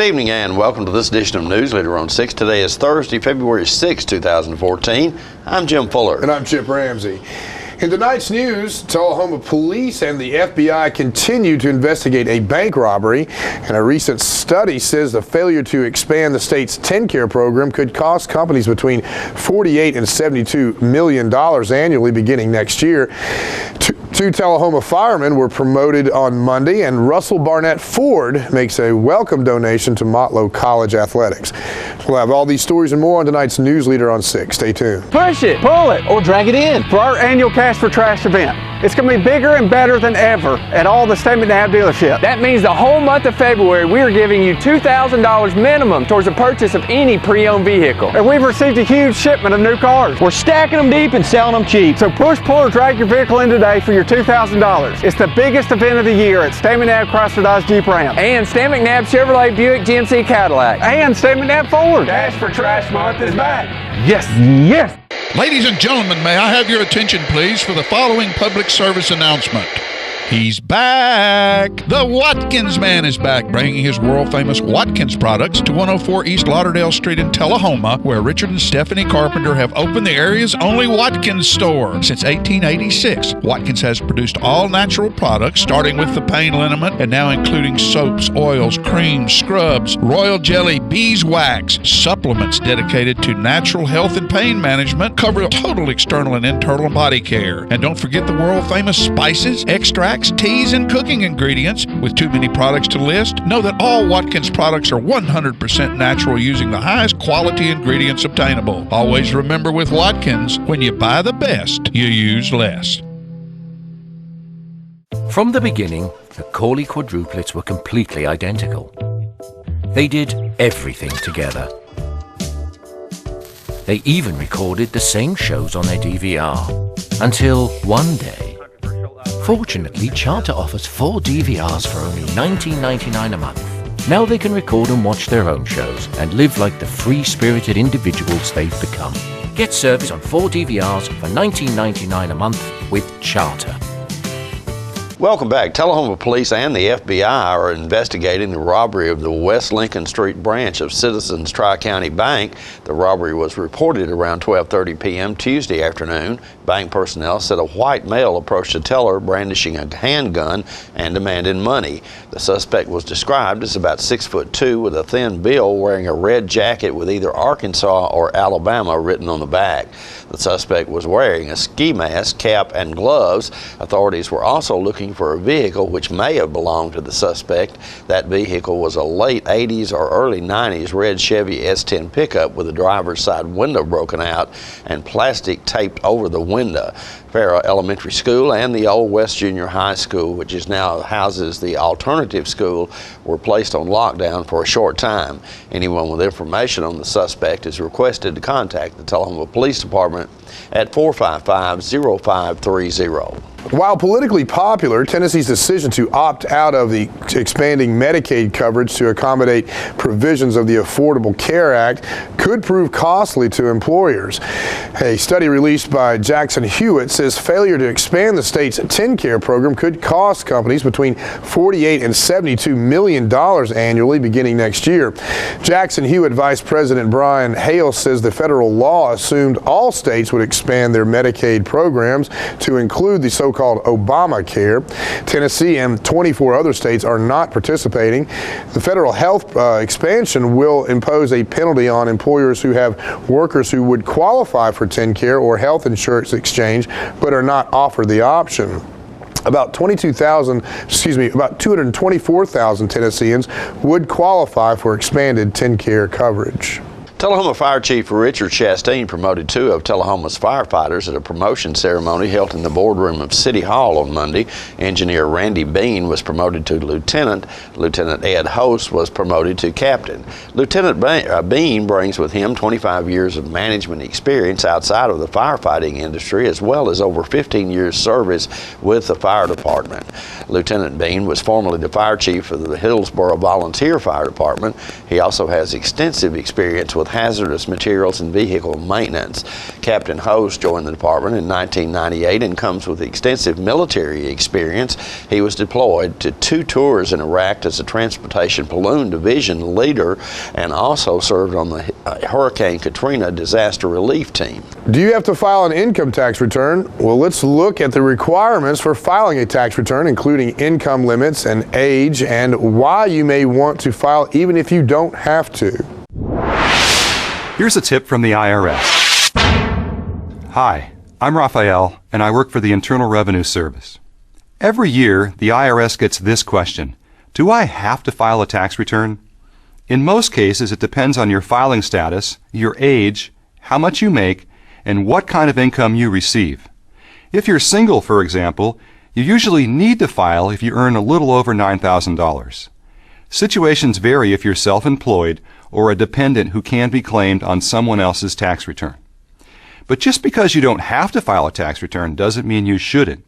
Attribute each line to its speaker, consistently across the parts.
Speaker 1: Good evening and welcome to this edition of Newsleader on 6. Today is Thursday, February 6, 2014. I'm Jim Fuller.
Speaker 2: And I'm Chip Ramsey. In tonight's news, Tullahoma police and the FBI continue to investigate a bank robbery, and a recent study says the failure to expand the state's TennCare program could cost companies between $48 and $72 million annually beginning next year. Two Tullahoma firemen were promoted on Monday, and Russell Barnett Ford makes a welcome donation to Motlow College Athletics. We'll have all these stories and more on tonight's Newsleader on 6. Stay tuned.
Speaker 3: Push it, pull it, or drag it in for our annual Cash for Trash event. It's going to be bigger and better than ever at all the State McNabb dealerships. That means the whole month of February we are giving you $2,000 minimum towards the purchase of any pre-owned vehicle. And we've received a huge shipment of new cars. We're stacking them deep and selling them cheap. So push, pull, or drag your vehicle in today for your $2,000. It's the biggest event of the year at State McNabb Chrysler Dodge Jeep Ram. And State McNabb Chevrolet Buick GMC Cadillac. And State McNabb Ford. Cash for Trash month is back. Yes, yes.
Speaker 4: Ladies and gentlemen, may I have your attention, please, for the following public service announcement. He's back! The Watkins Man is back, bringing his world-famous Watkins products to 104 East Lauderdale Street in Tullahoma, where Richard and Stephanie Carpenter have opened the area's only Watkins store. Since 1886, Watkins has produced all natural products, starting with the pain liniment and now including soaps, oils, creams, scrubs, royal jelly, beeswax, supplements dedicated to natural health and pain management, cover total external and internal body care. And don't forget the world-famous spices, extracts, teas, and cooking ingredients. With too many products to list, know that all Watkins products are 100% natural using the highest quality ingredients obtainable. Always remember with Watkins, when you buy the best, you use less.
Speaker 5: From the beginning, the Corley quadruplets were completely identical. They did everything together. They even recorded the same shows on their DVR. Until one day, fortunately, Charter offers 4 DVRs for only $19.99 a month. Now they can record and watch their own shows and live like the free-spirited individuals they've become. Get service on 4 DVRs for $19.99 a month with Charter.
Speaker 1: Welcome back. Tullahoma Police and the FBI are investigating the robbery of the West Lincoln Street branch of Citizens Tri-County Bank. The robbery was reported around 12:30 p.m. Tuesday afternoon. Bank personnel said a white male approached a teller brandishing a handgun and demanded money. The suspect was described as about 6'2" with a thin build, wearing a red jacket with either Arkansas or Alabama written on the back. The suspect was wearing a ski mask, cap, and gloves. Authorities were also looking for a vehicle which may have belonged to the suspect. That vehicle was a late 80s or early 90s red Chevy S10 pickup with the driver's side window broken out and plastic taped over the window. Farrah Elementary School and the Old West Junior High School, which is now houses the alternative school, were placed on lockdown for a short time. Anyone with information on the suspect is requested to contact the Tullahoma Police Department at 455-0530.
Speaker 2: While politically popular, Tennessee's decision to opt out of the expanding Medicaid coverage to accommodate provisions of the Affordable Care Act could prove costly to employers. A study released by Jackson Hewitt says failure to expand the state's TennCare program could cost companies between $48 and $72 million annually beginning next year. Jackson Hewitt Vice President Brian Hale says the federal law assumed all states would expand their Medicaid programs to include the so-called Obamacare. Tennessee and 24 other states are not participating. The federal health expansion will impose a penalty on employers who have workers who would qualify for TennCare or health insurance exchange but are not offered the option. About 224,000 Tennesseans would qualify for expanded TennCare coverage.
Speaker 1: Tullahoma Fire Chief Richard Chastain promoted 2 of Tullahoma's firefighters at a promotion ceremony held in the boardroom of City Hall on Monday. Engineer Randy Bean was promoted to lieutenant. Lieutenant Ed Host was promoted to captain. Lieutenant Bean brings with him 25 years of management experience outside of the firefighting industry, as well as over 15 years service with the fire department. Lieutenant Bean was formerly the fire chief of the Hillsborough Volunteer Fire Department. He also has extensive experience with hazardous materials and vehicle maintenance. Captain Host joined the department in 1998 and comes with extensive military experience. He was deployed to 2 tours in Iraq as a transportation platoon division leader and also served on the Hurricane Katrina disaster relief team.
Speaker 2: Do you have to file an income tax return? Well, let's look at the requirements for filing a tax return, including income limits and age, and why you may want to file even if you don't have to.
Speaker 6: Here's a tip from the IRS. Hi, I'm Raphael, and I work for the Internal Revenue Service. Every year, the IRS gets this question: do I have to file a tax return? In most cases, it depends on your filing status, your age, how much you make, and what kind of income you receive. If you're single, for example, you usually need to file if you earn a little over $9,000. Situations vary if you're self-employed or a dependent who can be claimed on someone else's tax return. But just because you don't have to file a tax return doesn't mean you shouldn't.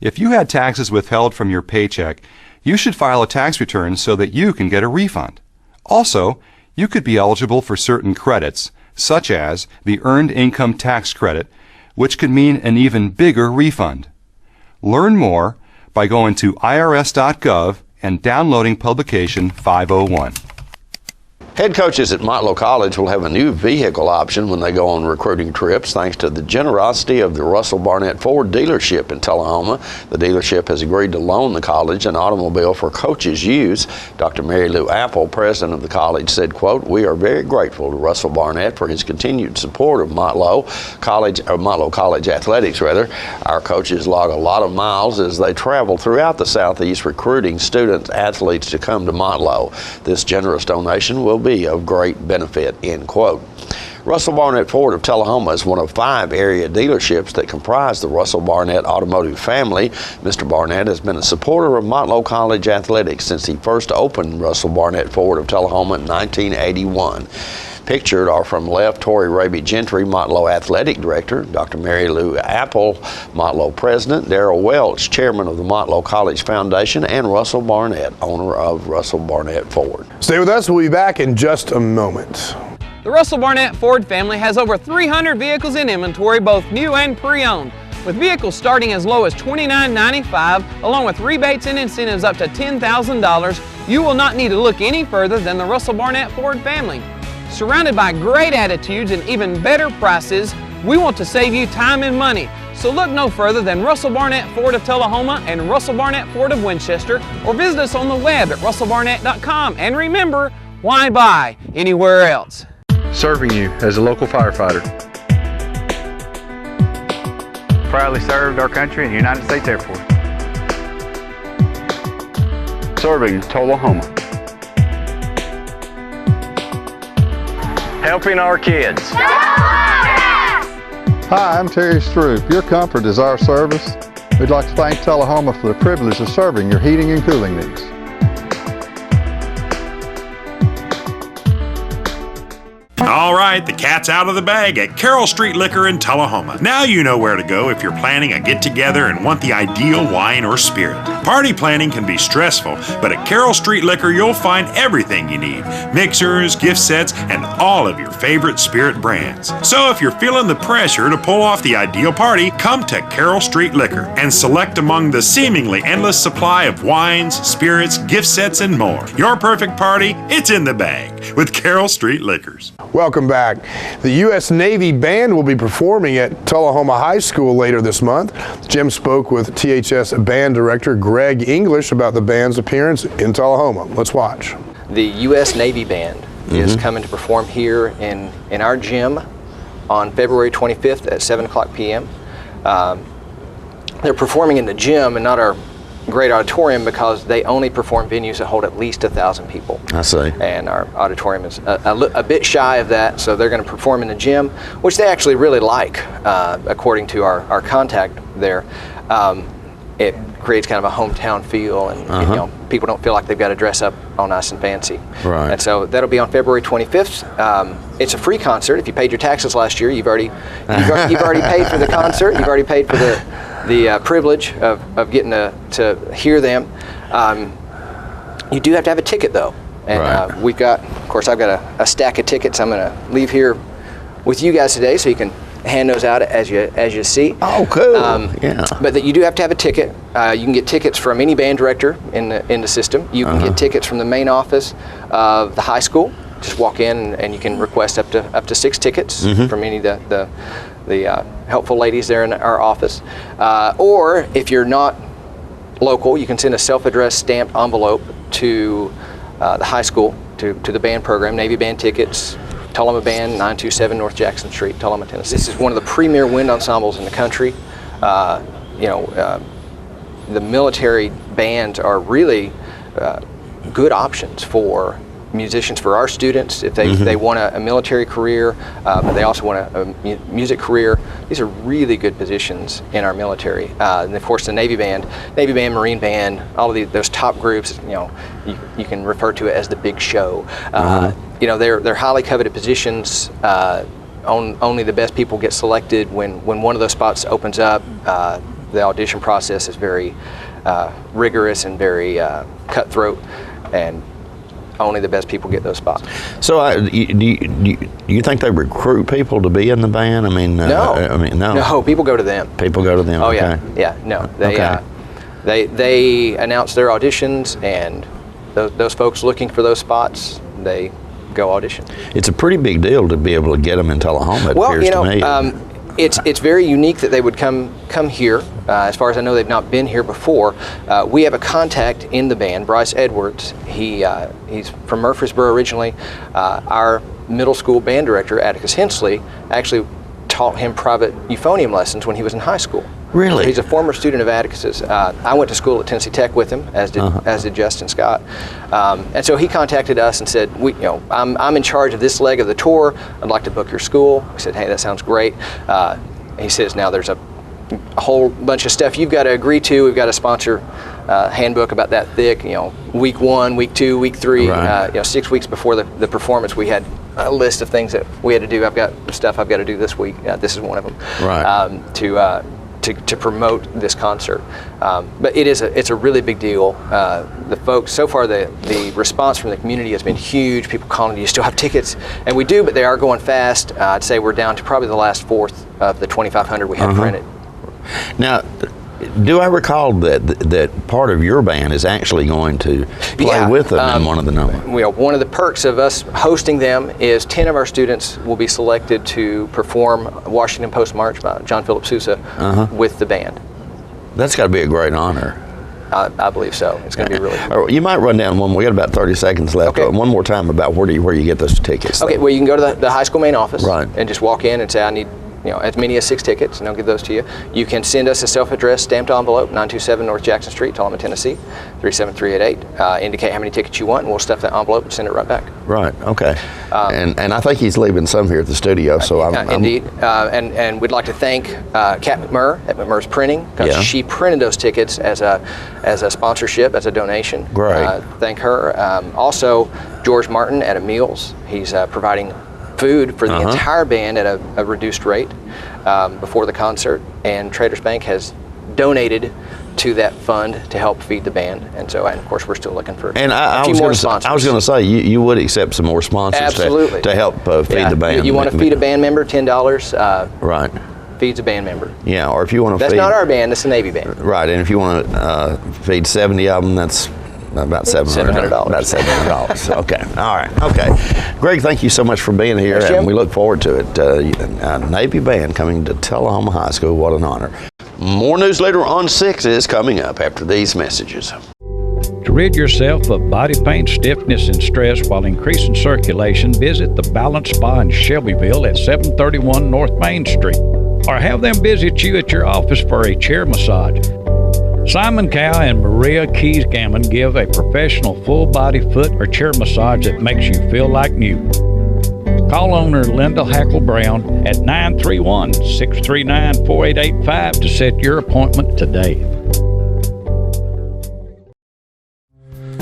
Speaker 6: If you had taxes withheld from your paycheck, you should file a tax return so that you can get a refund. Also, you could be eligible for certain credits, such as the Earned Income Tax Credit, which could mean an even bigger refund. Learn more by going to irs.gov and downloading publication 501.
Speaker 1: Head coaches at Motlow College will have a new vehicle option when they go on recruiting trips thanks to the generosity of the Russell Barnett Ford dealership in Tullahoma. The dealership has agreed to loan the college an automobile for coaches' use. Dr. Mary Lou Apple, president of the college, said, quote, "We are very grateful to Russell Barnett for his continued support of Motlow College athletics. Our coaches log a lot of miles as they travel throughout the Southeast recruiting students, athletes to come to Motlow. This generous donation will be of great benefit," end quote. Russell Barnett Ford of Tullahoma is one of 5 area dealerships that comprise the Russell Barnett automotive family. Mr. Barnett has been a supporter of Motlow College athletics since he first opened Russell Barnett Ford of Tullahoma in 1981. Pictured are from left Tori Raby Gentry, Motlow Athletic Director, Dr. Mary Lou Apple, Motlow President, Darrell Welch, Chairman of the Motlow College Foundation, and Russell Barnett, owner of Russell Barnett Ford.
Speaker 2: Stay with us, we'll be back in just a moment.
Speaker 3: The Russell Barnett Ford family has over 300 vehicles in inventory, both new and pre-owned. With vehicles starting as low as $29.95, along with rebates and incentives up to $10,000, you will not need to look any further than the Russell Barnett Ford family. Surrounded by great attitudes and even better prices, we want to save you time and money. So look no further than Russell Barnett Ford of Tullahoma and Russell Barnett Ford of Winchester, or visit us on the web at russellbarnett.com. And remember, why buy anywhere else?
Speaker 7: Serving you as a local firefighter. Proudly served our country in the United States Air Force. Serving Tullahoma. Helping our kids.
Speaker 8: Hi, I'm Terry Stroop. Your comfort is our service. We'd like to thank Tullahoma for the privilege of serving your heating and cooling needs.
Speaker 9: All right, the cat's out of the bag at Carroll Street Liquor in Tullahoma. Now you know where to go if you're planning a get-together and want the ideal wine or spirit. Party planning can be stressful, but at Carroll Street Liquor you'll find everything you need. Mixers, gift sets, and all of your favorite spirit brands. So if you're feeling the pressure to pull off the ideal party, come to Carroll Street Liquor and select among the seemingly endless supply of wines, spirits, gift sets, and more. Your perfect party, it's in the bag with Carroll Street Liquors.
Speaker 2: Welcome back. The U.S. Navy Band will be performing at Tullahoma High School later this month. Jim spoke with THS Band Director Greg English about the band's appearance in Tullahoma. Let's watch.
Speaker 10: The U.S. Navy Band is coming to perform here in our gym on February 25th at 7 o'clock p.m. They're performing in the gym and not our great auditorium because they only perform venues that hold at least 1,000 people.
Speaker 1: I see.
Speaker 10: And our auditorium is a bit shy of that, so they're going to perform in the gym, which they actually really like, according to our contact there. It creates kind of a hometown feel, and you know, people don't feel like they've got to dress up all nice and fancy.
Speaker 1: Right.
Speaker 10: And so that'll be on February 25th. It's a free concert. If you paid your taxes last year, you've already paid for the concert. You've already paid for the privilege of getting to hear them. You do have to have a ticket though. And we've got, of course, I've got a stack of tickets I'm going to leave here with you guys today, so you can hand those out as you see.
Speaker 1: Oh, cool. Yeah.
Speaker 10: But that you do have to have a ticket. You can get tickets from any band director in the system. You can get tickets from the main office of the high school. Just walk in and you can request up to 6 tickets from any of the helpful ladies there in our office. Or if you're not local, you can send a self-addressed stamped envelope to the high school, to the band program, Navy Band tickets, Tullahoma Band, 927 North Jackson Street, Tullahoma, Tennessee. This is one of the premier wind ensembles in the country. The military bands are really good options for musicians, for our students if they want a military career, but they also want a music career. These are really good positions in our military. And of course the Navy Band, Marine Band, all of those top groups, you can refer to it as the big show. They're highly coveted positions. Only the best people get selected. When one of those spots opens up, the audition process is very rigorous and very cutthroat, and only the best people get those spots.
Speaker 1: So, do you think they recruit people to be in the band? No.
Speaker 10: No, people go to them.
Speaker 1: People go to them.
Speaker 10: Oh,
Speaker 1: okay.
Speaker 10: yeah. No, they announce their auditions, and those folks looking for those spots, they go audition.
Speaker 1: It's a pretty big deal to be able to get them in Tullahoma. It appears to me.
Speaker 10: It's very unique that they would come here. As far as I know, they've not been here before. We have a contact in the band, Bryce Edwards. He's from Murfreesboro originally. Our middle school band director, Atticus Hensley, actually taught him private euphonium lessons when he was in high school.
Speaker 1: Really?
Speaker 10: He's a former student of Atticus's. I went to school at Tennessee Tech with him, as did Justin Scott. And so he contacted us and said, I'm in charge of this leg of the tour. I'd like to book your school. We said, hey, that sounds great. He says, now there's a whole bunch of stuff you've got to agree to. We've got a sponsor handbook about that thick. Week 1, week 2, week 3.
Speaker 1: Right.
Speaker 10: 6 weeks before the performance, we had a list of things that we had to do. I've got stuff I've got to do this week. This is one of them.
Speaker 1: Right.
Speaker 10: To promote this concert, but it's a really big deal. The folks so far, the response from the community has been huge. People calling, do you still have tickets? And we do, but they are going fast. I'd say we're down to probably the last fourth of the 2,500 we have printed.
Speaker 1: Now, do I recall that part of your band is actually going to play with them in one of the numbers?
Speaker 10: One of the perks of us hosting them is 10 of our students will be selected to perform Washington Post March by John Philip Sousa with the band.
Speaker 1: That's got to be a great honor.
Speaker 10: I believe so. It's going to be really cool.
Speaker 1: You might run down one. We got about 30 seconds left.
Speaker 10: Okay.
Speaker 1: One more time about where you get those tickets.
Speaker 10: Okay. Well, you can go to the high school main office and just walk in and say, I need as many as 6 tickets, and they'll give those to you. You can send us a self-addressed stamped envelope, 927 North Jackson Street, Tullahoma, Tennessee, 37388. Indicate how many tickets you want, and we'll stuff that envelope and send it right back.
Speaker 1: Right. Okay. And I think he's leaving some here at the studio. So
Speaker 10: indeed. And we'd like to thank Kat McMurr at McMurr's Printing, because she printed those tickets as a sponsorship, as a donation.
Speaker 1: Great.
Speaker 10: Thank her. Also, George Martin at Meals. He's providing food for the entire band at a reduced rate before the concert, and Traders Bank has donated to that fund to help feed the band, and of course we're still looking for a few more sponsors.
Speaker 1: I was going to say you would accept some more sponsors to help feed the band.
Speaker 10: You want to feed a band member, $10.
Speaker 1: Right.
Speaker 10: Feeds a band member.
Speaker 1: Yeah, or if you want to
Speaker 10: That's not our band, that's the Navy band.
Speaker 1: Right, and if you want to feed 70 of them, that's about $700. About $700. Okay. All right. Okay. Greg, thank you so much for being here, and we look forward to it. Navy Band coming to Tullahoma High School. What an honor. More Newsleader on 6 is coming up after these messages.
Speaker 11: To rid yourself of body pain, stiffness, and stress while increasing circulation, visit the Balance Spa in Shelbyville at 731 North Main Street, or have them visit you at your office for a chair massage. Simon Cow and Maria Keys Gammon give a professional full-body foot or chair massage that makes you feel like new. Call owner Linda Hackle Brown at 931-639-4885 to set your appointment today.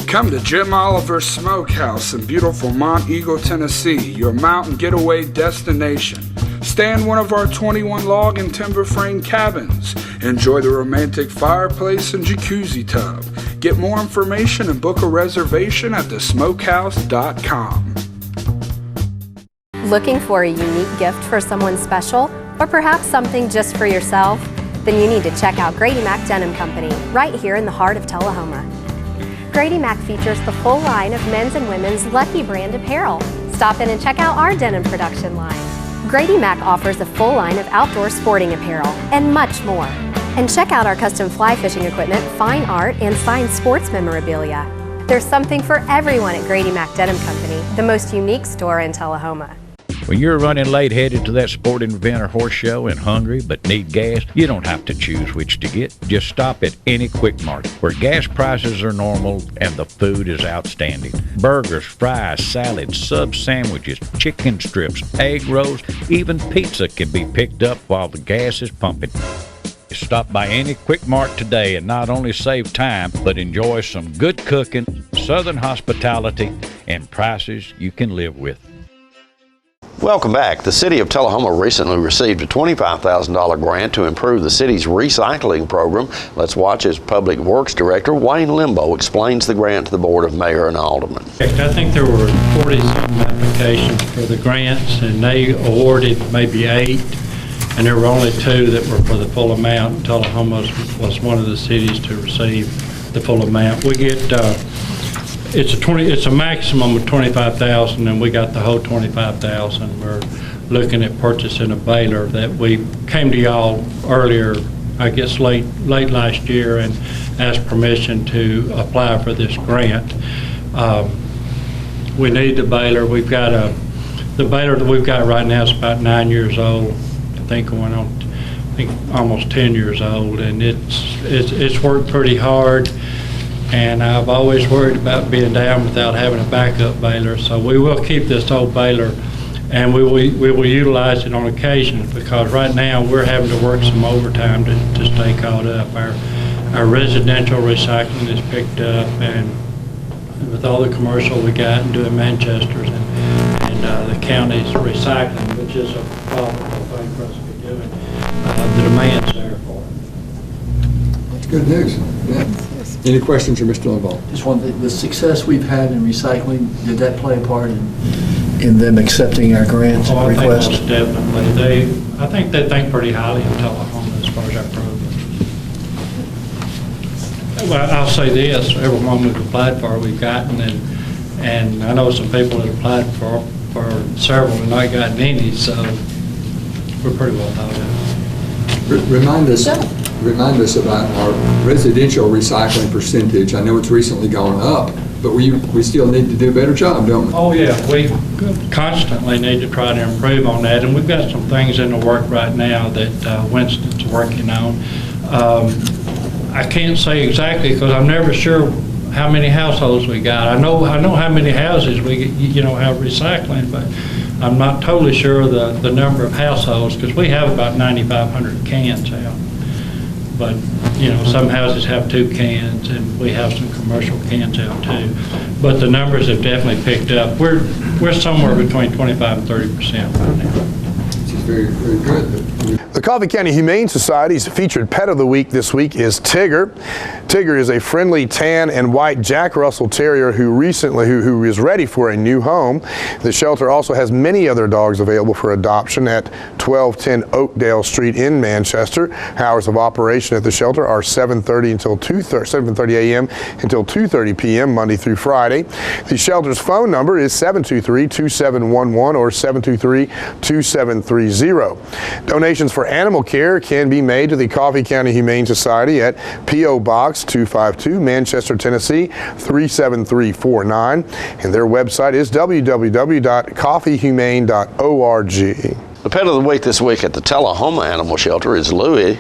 Speaker 12: Come to Jim Oliver's Smokehouse in beautiful Mont Eagle, Tennessee, your mountain getaway destination. Stay in one of our 21 log and timber frame cabins. Enjoy the romantic fireplace and jacuzzi tub. Get more information and book a reservation at thesmokehouse.com.
Speaker 13: Looking for a unique gift for someone special, or perhaps something just for yourself? Then you need to check out Grady Mac Denim Company, right here in the heart of Tullahoma. Grady Mac features the full line of men's and women's Lucky brand apparel. Stop in and check out our denim production line. Grady Mac offers a full line of outdoor sporting apparel and much more. And check out our custom fly fishing equipment, fine art, and signed sports memorabilia. There's something for everyone at Grady Mac Denim Company, the most unique store in Tullahoma.
Speaker 11: When you're running late headed to that sporting event or horse show and hungry but need gas, you don't have to choose which to get. Just stop at any Quick Mart where gas prices are normal and the food is outstanding. Burgers, fries, salads, sub sandwiches, chicken strips, egg rolls, even pizza can be picked up while the gas is pumping. Stop by any Quick Mart today and not only save time, but enjoy some good cooking, southern hospitality, and prices you can live with.
Speaker 1: Welcome back. The City of Tullahoma recently received a $25,000 grant to improve the city's recycling program. Let's watch as Public Works Director Wayne Limbo explains the grant to the Board of Mayor and Aldermen.
Speaker 14: I think there were 40-some applications for the grants, and they awarded maybe 8, and there were only 2 that were for the full amount. Tullahoma was one of the cities to receive the full amount. We get it's a maximum of $25,000, and we got the whole $25,000. We're looking at purchasing a baler that we came to y'all earlier, I guess late last year, and asked permission to apply for this grant. We need the baler. We've got the baler that we've got right now is about 9 years old. I think going on, almost 10 years old, and it's worked pretty hard. And I've always worried about being down without having a backup baler. So we will keep this old baler, and we will utilize it on occasion, because right now we're having to work some overtime to stay caught up. Our residential recycling is picked up, and with all the commercial we got and doing Manchester's and the county's recycling, which is a profitable thing for us to be doing, the demand's there for it.
Speaker 15: That's good news. Yeah. Any questions for Mr. Limbaugh?
Speaker 16: Just one thing, the success we've had in recycling, did that play a part in them accepting our grants and requests?
Speaker 14: I think most definitely. I think they think pretty highly of Tullahoma as far as our program. Well, I'll say this, every one we've applied for, we've gotten, and I know some people that applied for several and not gotten any, so we're pretty well thought out.
Speaker 15: Remind us about our residential recycling percentage. I know it's recently gone up, but we still need to do a better job, don't we?
Speaker 14: Oh yeah, we constantly need to try to improve on that, and we've got some things in the work right now that Winston's working on. I can't say exactly because I'm never sure how many households we got. I know how many houses we have recycling, but I'm not totally sure the number of households, because we have about 9,500 cans out. But some houses have 2 cans, and we have some commercial cans out too. But the numbers have definitely picked up. We're somewhere between 25% and 30% right now.
Speaker 15: Which is very, very good.
Speaker 2: The Coffee County Humane Society's featured pet of the week this week is Tigger. Tigger is a friendly tan and white Jack Russell Terrier who is ready for a new home. The shelter also has many other dogs available for adoption at 1210 Oakdale Street in Manchester. Hours of operation at the shelter are 7:30 a.m. until 2:30 p.m. Monday through Friday. The shelter's phone number is 723-2711 or 723-2730. Donations for animal care can be made to the Coffee County Humane Society at P.O. Box 252, Manchester, Tennessee 37349, and their website is www.coffeehumane.org.
Speaker 1: The pet of the week this week at the Tullahoma Animal Shelter is Louie.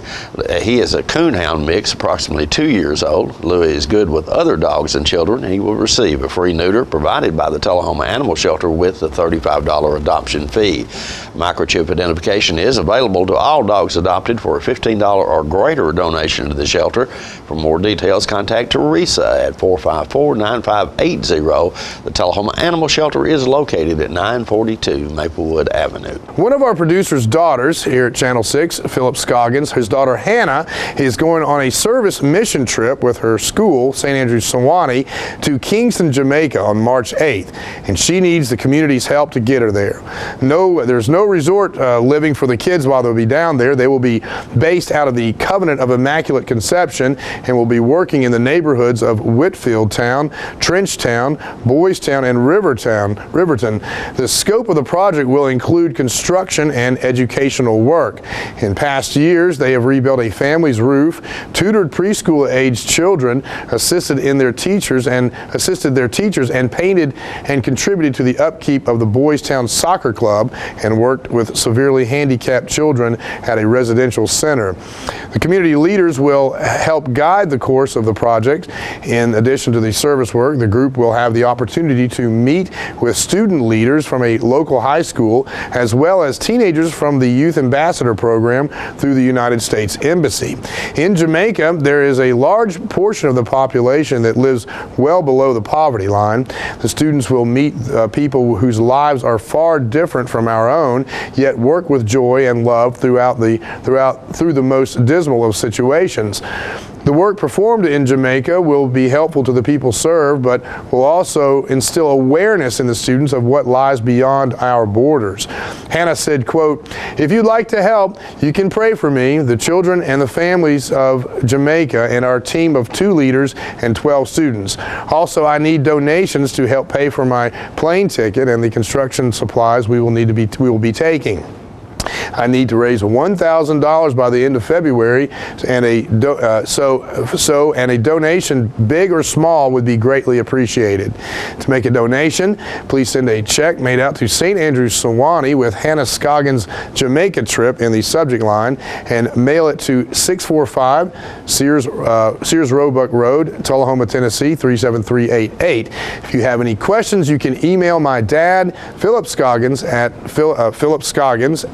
Speaker 1: He is a coonhound mix, approximately 2 years old. Louie is good with other dogs and children. He will receive a free neuter provided by the Tullahoma Animal Shelter with the $35 adoption fee. Microchip identification is available to all dogs adopted for a $15 or greater donation to the shelter. For more details, contact Teresa at 454-9580. The Tullahoma Animal Shelter is located at 942 Maplewood Avenue.
Speaker 2: One of our our producer's daughters here at Channel 6, Philip Scoggins, his daughter Hannah is going on a service mission trip with her school, St. Andrews Sewanee, to Kingston, Jamaica on March 8th, and she needs the community's help to get her there. There's no resort living for the kids while they'll be down there. They will be based out of the Covenant of Immaculate Conception and will be working in the neighborhoods of Whitfield Town, Trenchtown, Boys Town, and Riverton. The scope of the project will include construction and educational work. In past years, they have rebuilt a family's roof, tutored preschool-aged children, assisted their teachers, and painted and contributed to the upkeep of the Boys Town Soccer Club, and worked with severely handicapped children at a residential center. The community leaders will help guide the course of the project. In addition to the service work, the group will have the opportunity to meet with student leaders from a local high school, as well as teenagers from the Youth Ambassador Program through the United States Embassy. In Jamaica, there is a large portion of the population that lives well below the poverty line. The students will meet people whose lives are far different from our own, yet work with joy and love through the most dismal of situations. The work performed in Jamaica will be helpful to the people served, but will also instill awareness in the students of what lies beyond our borders. Hannah said, quote, "If you'd like to help, you can pray for me, the children and the families of Jamaica, and our team of 2 leaders and 12 students. Also, I need donations to help pay for my plane ticket and the construction supplies we will be taking. I need to raise $1,000 by the end of February, and a donation, big or small, would be greatly appreciated. To make a donation, please send a check made out to St. Andrews Sewanee with Hannah Scoggins Jamaica trip in the subject line, and mail it to 645 Sears Roebuck Road, Tullahoma, Tennessee 37388. If you have any questions, you can email my dad, Philip Scoggins, at Philip Scoggins,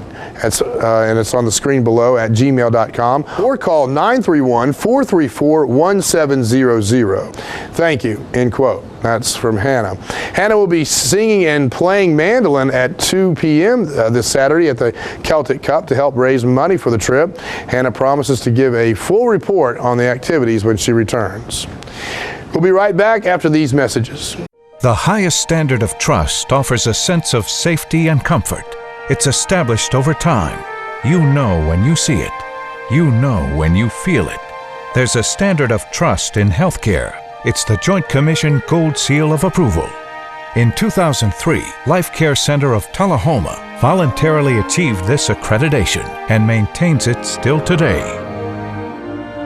Speaker 2: and it's on the screen below, at gmail.com, or call 931-434-1700. Thank you, end quote. That's from Hannah. Hannah will be singing and playing mandolin at 2 p.m. This Saturday at the Celtic Cup to help raise money for the trip. Hannah promises to give a full report on the activities when she returns. We'll be right back after these messages.
Speaker 17: The highest standard of trust offers a sense of safety and comfort. It's established over time. You know when you see it. You know when you feel it. There's a standard of trust in healthcare. It's the Joint Commission Gold Seal of Approval. In 2003, Life Care Center of Tullahoma voluntarily achieved this accreditation and maintains it still today.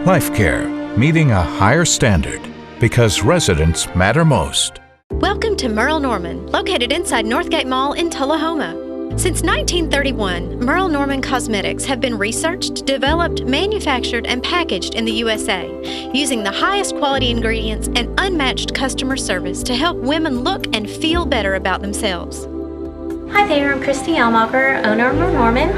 Speaker 17: Life Care, meeting a higher standard because residents matter most.
Speaker 18: Welcome to Merle Norman, located inside Northgate Mall in Tullahoma. Since 1931, Merle Norman Cosmetics have been researched, developed, manufactured, and packaged in the USA, using the highest quality ingredients and unmatched customer service to help women look and feel better about themselves.
Speaker 19: Hi there, I'm Christy Almacher, owner of Merle Norman.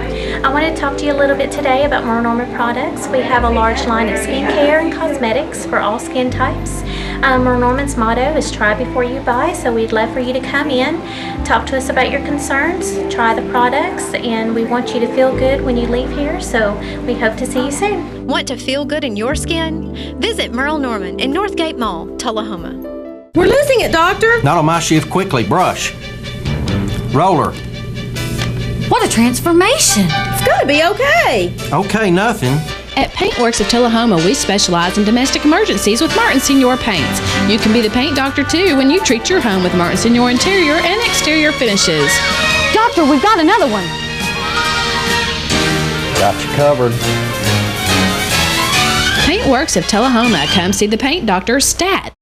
Speaker 19: I want to talk to you a little bit today about Merle Norman products. We have a large line of skincare and cosmetics for all skin types. Merle Norman's motto is try before you buy, so we'd love for you to come in, talk to us about your concerns, try the products, and we want you to feel good when you leave here, so we hope to see you soon.
Speaker 18: Want to feel good in your skin? Visit Merle Norman in Northgate Mall, Tullahoma.
Speaker 20: We're losing it, Doctor.
Speaker 21: Not on my shift. Quickly, brush. Roller.
Speaker 20: What a transformation. It's gonna be okay.
Speaker 21: Okay, nothing.
Speaker 22: At Paintworks of Tullahoma, we specialize in domestic emergencies with Martin Senior Paints. You can be the paint doctor too when you treat your home with Martin Senior interior and exterior finishes.
Speaker 20: Doctor, we've got another one.
Speaker 21: Got you covered.
Speaker 22: Paintworks of Tullahoma. Come see the paint doctor, Stat.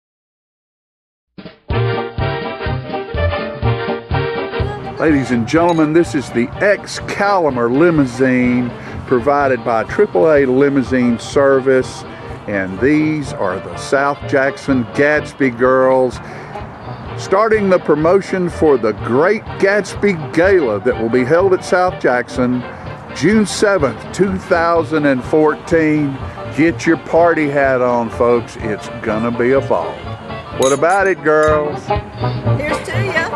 Speaker 23: Ladies and gentlemen, this is the Excalibur limousine provided by AAA Limousine Service, and these are the South Jackson Gatsby girls, starting the promotion for the Great Gatsby Gala that will be held at South Jackson June 7th, 2014. Get your party hat on, folks. It's gonna be a ball. What about it, girls?
Speaker 20: Here's to ya.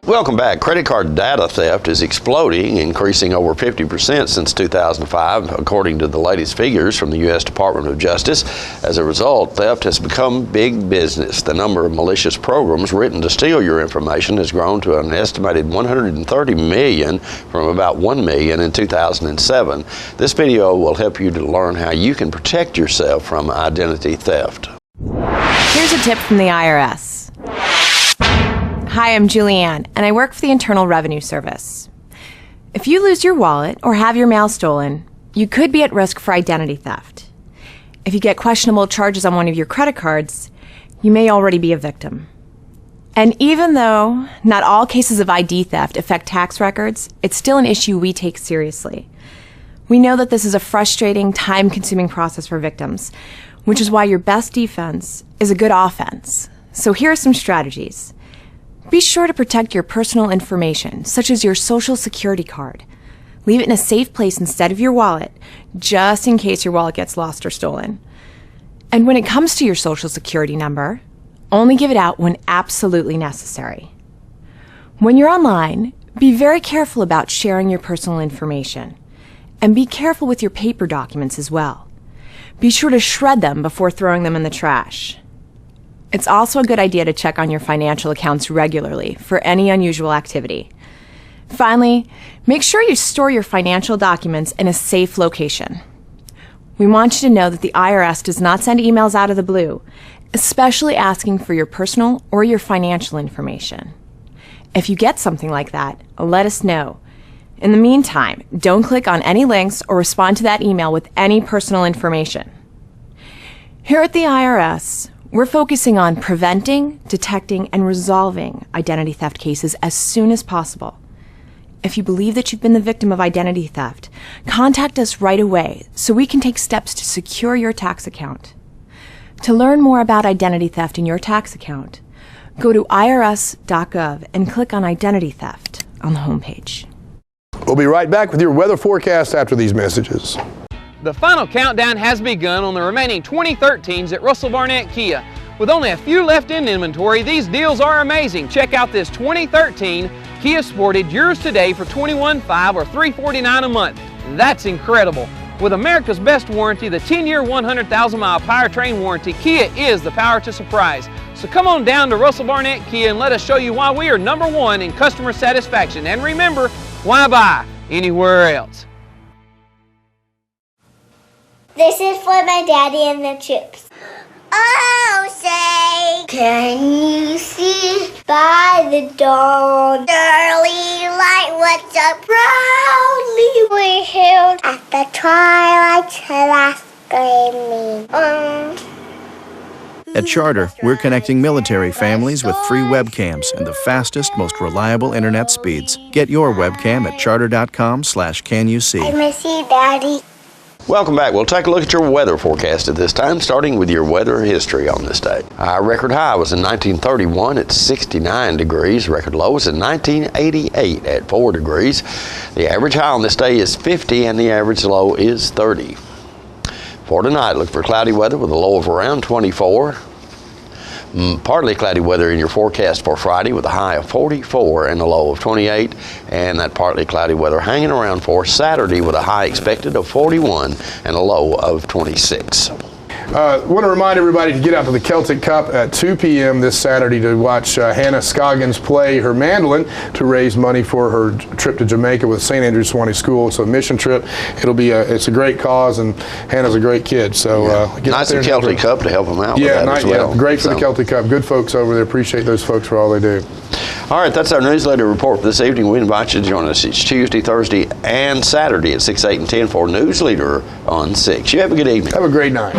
Speaker 1: Welcome back. Credit card data theft is exploding, increasing over 50% since 2005, according to the latest figures from the U.S. Department of Justice. As a result, theft has become big business. The number of malicious programs written to steal your information has grown to an estimated 130 million from about 1 million in 2007. This video will help you to learn how you can protect yourself from identity theft.
Speaker 4: Here's a tip from the IRS. Hi, I'm Julianne, and I work for the Internal Revenue Service. If you lose your wallet or have your mail stolen, you could be at risk for identity theft. If you get questionable charges on one of your credit cards, you may already be a victim. And even though not all cases of ID theft affect tax records, it's still an issue we take seriously. We know that this is a frustrating, time-consuming process for victims, which is why your best defense is a good offense. So here are some strategies. Be sure to protect your personal information, such as your Social Security card. Leave it in a safe place instead of your wallet, just in case your wallet gets lost or stolen. And when it comes to your Social Security number, only give it out when absolutely necessary. When you're online, be very careful about sharing your personal information. And be careful with your paper documents as well. Be sure to shred them before throwing them in the trash. It's also a good idea to check on your financial accounts regularly for any unusual activity. Finally, make sure you store your financial documents in a safe location. We want you to know that the IRS does not send emails out of the blue, especially asking for your personal or your financial information. If you get something like that, let us know. In the meantime, don't click on any links or respond to that email with any personal information. Here at the IRS, we're focusing on preventing, detecting, and resolving identity theft cases as soon as possible. If you believe that you've been the victim of identity theft, contact us right away so we can take steps to secure your tax account. To learn more about identity theft in your tax account, go to irs.gov and click on Identity Theft on the homepage.
Speaker 2: We'll be right back with your weather forecast after these messages.
Speaker 3: The final countdown has begun on the remaining 2013s at Russell Barnett Kia. With only a few left in inventory, these deals are amazing. Check out this 2013 Kia Sportage, yours today for $21,500 or $349 a month. That's incredible. With America's best warranty, the 10-year, 100,000-mile powertrain warranty, Kia is the power to surprise. So come on down to Russell Barnett Kia and let us show you why we are #1 in customer satisfaction. And remember, why buy anywhere else?
Speaker 5: This is for my daddy and the troops. Oh, say, can you see by the dawn's early light what's up proudly we hailed at the twilight's last gleaming?
Speaker 6: At Charter, we're connecting military families with free webcams and the fastest, most reliable internet speeds. Get your webcam at charter.com/canyouSee.
Speaker 5: I miss you, Daddy.
Speaker 1: Welcome back. We'll take a look at your weather forecast at this time, starting with your weather history on this day. Our record high was in 1931 at 69 degrees. Record low was in 1988 at 4 degrees. The average high on this day is 50 and the average low is 30. For tonight, look for cloudy weather with a low of around 24. Partly cloudy weather in your forecast for Friday with a high of 44 and a low of 28, and that partly cloudy weather hanging around for Saturday with a high expected of 41 and a low of 26.
Speaker 2: Want to remind everybody to get out to the Celtic Cup at 2 p.m. this Saturday to watch Hannah Scoggins play her mandolin to raise money for her trip to Jamaica with St. Andrew's Sewanee School. It's a mission trip. It's a great cause, and Hannah's a great kid. So get
Speaker 1: nice of Celtic Cup to help them out with that as well.
Speaker 2: Great for the Celtic Cup. Good folks over there. Appreciate those folks for all they do.
Speaker 1: All right, that's our newsletter report for this evening. We invite you to join us each Tuesday, Thursday, and Saturday at 6, 8, and 10 for Newsleader on 6. You have a good evening.
Speaker 2: Have a great night.